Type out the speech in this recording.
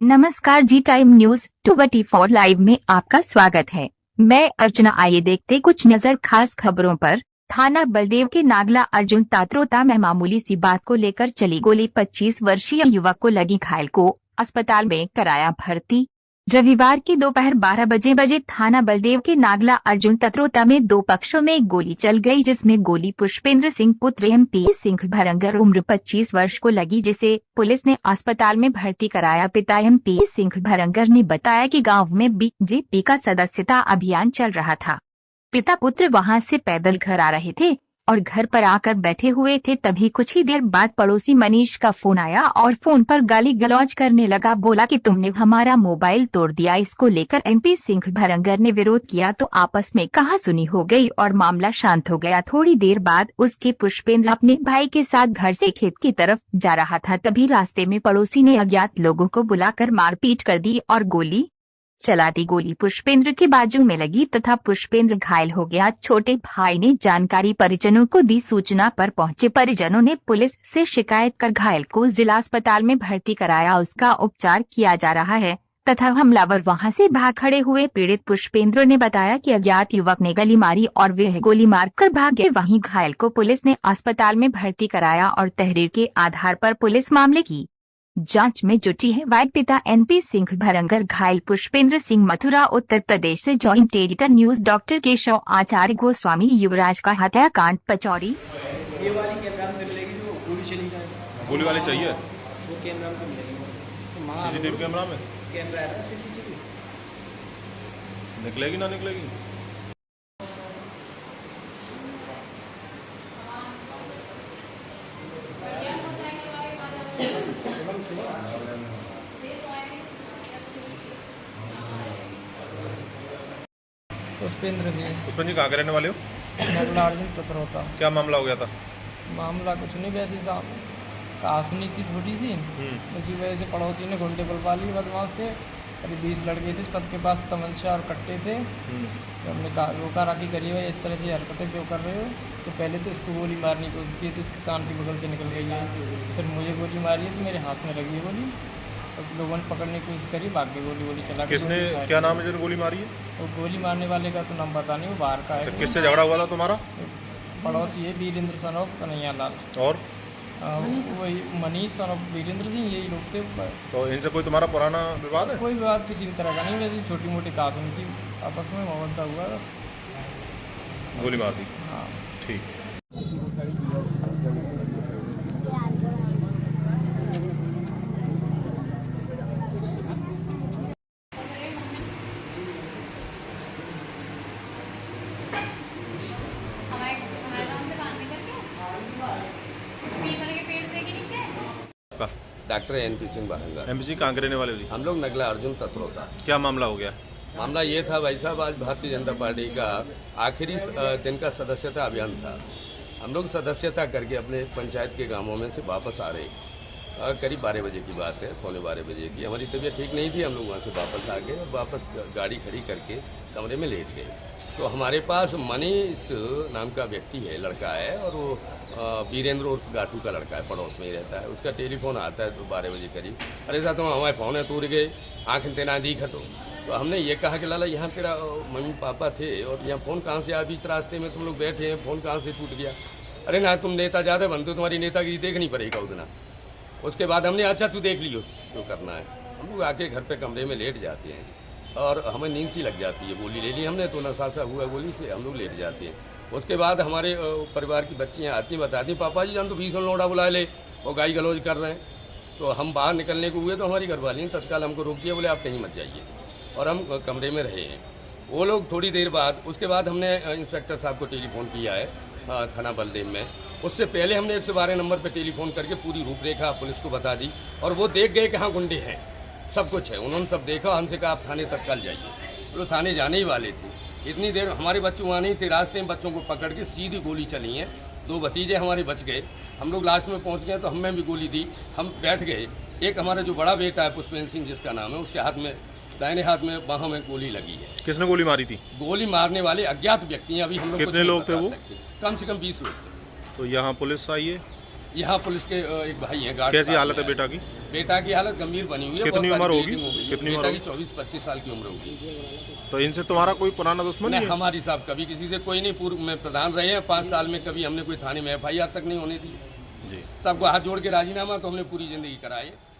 नमस्कार जी, time news 24 live में आपका स्वागत है। मैं अर्चना। आइए देखते कुछ नजर खास खबरों पर। थाना बलदेव के नागला अर्जुन तात्रोता में मामूली सी बात को लेकर चली गोली, 25 वर्षीय युवक को लगी, घायल को अस्पताल में कराया भर्ती। रविवार की दोपहर 12 बजे थाना बलदेव के नागला अर्जुन तत्रोता में दो पक्षों में गोली चल गई, जिसमें गोली पुष्पेंद्र सिंह पुत्र MP सिंह भरंगर उम्र 25 वर्ष को लगी, जिसे पुलिस ने अस्पताल में भर्ती कराया। पिता MP सिंह भरंगर ने बताया कि गांव में BJP का सदस्यता अभियान चल रहा था। पिता पुत्र वहां से पैदल घर आ रहे थे और घर पर आकर बैठे हुए थे, तभी कुछ ही देर बाद पड़ोसी मनीष का फोन आया और फोन पर गाली गलौज करने लगा। बोला कि तुमने हमारा मोबाइल तोड़ दिया। इसको लेकर MP सिंह भरंगर ने विरोध किया तो आपस में कहासुनी हो गई और मामला शांत हो गया। थोड़ी देर बाद उसके पुष्पेंद्र अपने भाई के साथ घर से खेत की तरफ जा रहा था, तभी रास्ते में पड़ोसी ने अज्ञात लोगों को बुलाकर मारपीट कर दी और गोली चला दी। गोली पुष्पेंद्र के बाजू में लगी तथा पुष्पेंद्र घायल हो गया। छोटे भाई ने जानकारी परिजनों को दी। सूचना पर पहुंचे परिजनों ने पुलिस से शिकायत कर घायल को जिला अस्पताल में भर्ती कराया। उसका उपचार किया जा रहा है तथा हमलावर वहां से भाग खड़े हुए। पीड़ित पुष्पेंद्र ने बताया कि अज्ञात युवक ने गली मारी और वह गोली मारकर भागे। वहीं घायल को पुलिस ने अस्पताल में भर्ती कराया और तहरीर के आधार पर पुलिस मामले की जांच में जुटी है। वाइट पिता MP सिंह भरंगर, घायल पुष्पेंद्र सिंह। मथुरा उत्तर प्रदेश से joint editor news doctor Keshav Acharya Goswami. Yuvraj का हत्याकांड पचौरी। ये वाली कैमरा में मिलेगी जो गोली चली जाए, गोली वाली चाहिए वो कैमरा में मिलेगी। तो CCTV कैमरा में कैमरा है ना, CCTV निकलेगी ना निकलेगी। पुष्पेंद्र जी कहाँ के रहने वाले हो? नागला अर्जुन तत्रोता। क्या मामला हो गया था? मामला कुछ नहीं, वैसे साहब कहासुनी थी छोटी सी। उसी वजह से पड़ोसी ने घंटे बुलवा ली। बदमाश थे, करीब 20 लड़के थे, सबके पास तमंचा और कट्टे थे। तो हमने कहा रोका राखी करी हुई, इस तरह से हरकतें क्यों कर रहे हो। तो पहले तो इसको गोली मारने की कोशिश की थी, इसके कान की बगल से निकल गई है। फिर मुझे गोली मारी है तो मेरे हाथ में लगी है गोली। तो लोगों ने पकड़ने की कोशिश करी, बाकी गोली चला। किसने, क्या नाम है जिन्होंने गोली मारी है? वो गोली मारने वाले का तो नाम पता नहीं, वो बाहर का है। किससे झगड़ा हुआ था तुम्हारा? पड़ोसी है वीरेंद्र सन ऑफ कन्हैया लाल और वही मनीष सन ऑफ वीरेंद्र सिंह, यही लोग थे। तो इनसे कोई तुम्हारा पुराना विवाद है? कोई विवाद किसी भी तरह का नहीं, वैसे छोटी मोटी कानून की आपस में मुआवजा हुआ बस। गोली मार दी। हाँ ठीक। Doctor MP Singh Bharangar. MP Singh कहाँ के रहने वाले हो जी? हम लोग नगला अर्जुन तत्रोता। क्या मामला हो गया? मामला ये था भाई साहब, आज भारतीय जनता पार्टी का आखिरी दिन का सदस्यता अभियान था। हम लोग सदस्यता करके अपने पंचायत के गांवों में से वापस आ रहे, करीब 12 बजे की बात है, पौने 12 बजे की। हमारी तबीयत ठीक नहीं थी, हम लोग वहाँ से वापस आ गए। वापस गाड़ी खड़ी करके कमरे में लेट गए तो हमारे पास मनीष नाम का व्यक्ति है, लड़का है, और वो वीरेंद्र और गाटू का लड़का है, पड़ोस में ही रहता है। उसका टेलीफोन आता है तो 12 बजे करीब, अरे साहब तुम हमारे फ़ोन है तूर गए, आँखें तेना दीख। तो हमने ये कहा कि लाला यहाँ तेरा मम्मी पापा थे और यहाँ फ़ोन कहाँ से आया, बीच रास्ते में तुम लोग बैठे हैं, फ़ोन कहाँ से टूट गया। अरे ना तुम नेता ज़्यादा बनते हो, तुम्हारी नेतागिरी देखनी पड़ेगा उतना। उसके बाद हमने अच्छा तू देख लियो जो करना है। हम लोग आके घर पे कमरे में लेट जाते हैं और हमें नींद सी लग जाती है। गोली ले ली हमने तो नशासा हुआ गोली से, हम लोग लेट जाते हैं। उसके बाद हमारे परिवार की बच्चियाँ आती बताती, पापा जी हम तो भीषण लोड़ा बुला ले और गाली गलौज कर रहे हैं। तो हम बाहर निकलने को हुए तो हमारी घरवाली ने तत्काल हमको रोक दिया, बोले आप कहीं मत जाइए, और हम कमरे में रहे हैं। वो लोग थोड़ी देर बाद, उसके बाद हमने इंस्पेक्टर साहब को टेलीफोन किया है थाना बलदेव में। उससे पहले हमने 112 नंबर पर टेलीफोन करके पूरी रूपरेखा पुलिस को बता दी और वो देख गए कि हाँ गुंडे हैं, सब कुछ है। उन्होंने सब देखा, हमसे कहा आप थाने तत्काल जाइए। तो थाने जाने ही वाले थे, इतनी देर हमारे बच्चे वहाँ नहीं थे। रास्ते में बच्चों को पकड़ के सीधी गोली चली है। 2 भतीजे हमारे बच गए। हम लोग लास्ट में पहुँच गए तो हमें भी गोली दी, हम बैठ गए। एक हमारा जो बड़ा बेटा है पुष्पेंद्र सिंह जिसका नाम है, उसके हाथ में, दाहिने हाथ में बाहों में गोली लगी है। किसने गोली मारी थी? गोली मारने वाले अज्ञात व्यक्ति हैं। अभी हम लोग कितने लोग थे वो? कम से कम 20 लोग थे। तो यहाँ पुलिस आई है? यहाँ पुलिस के एक भाई हैं गार्ड। कैसी हालत है बेटा की? बेटा की हालत गंभीर बनी हुई है। कितनी बहुत उम्र सारी होगी? bleeding हो गई है। कितनी उम्र बेटा की 24-25 साल की उम्र होगी। तो इनसे तुम्हारा कोई पुराना दुश्मन नहीं, नहीं है? हमारी साहब कभी किसी से कोई नहीं, पूर्व में प्रधान रहे हैं 5 साल में, कभी हमने कोई थाने में FIR तक नहीं होने दी। जी। सबको हाथ जोड़ के राजीनामा तो हमने पूरी जिंदगी कराई है।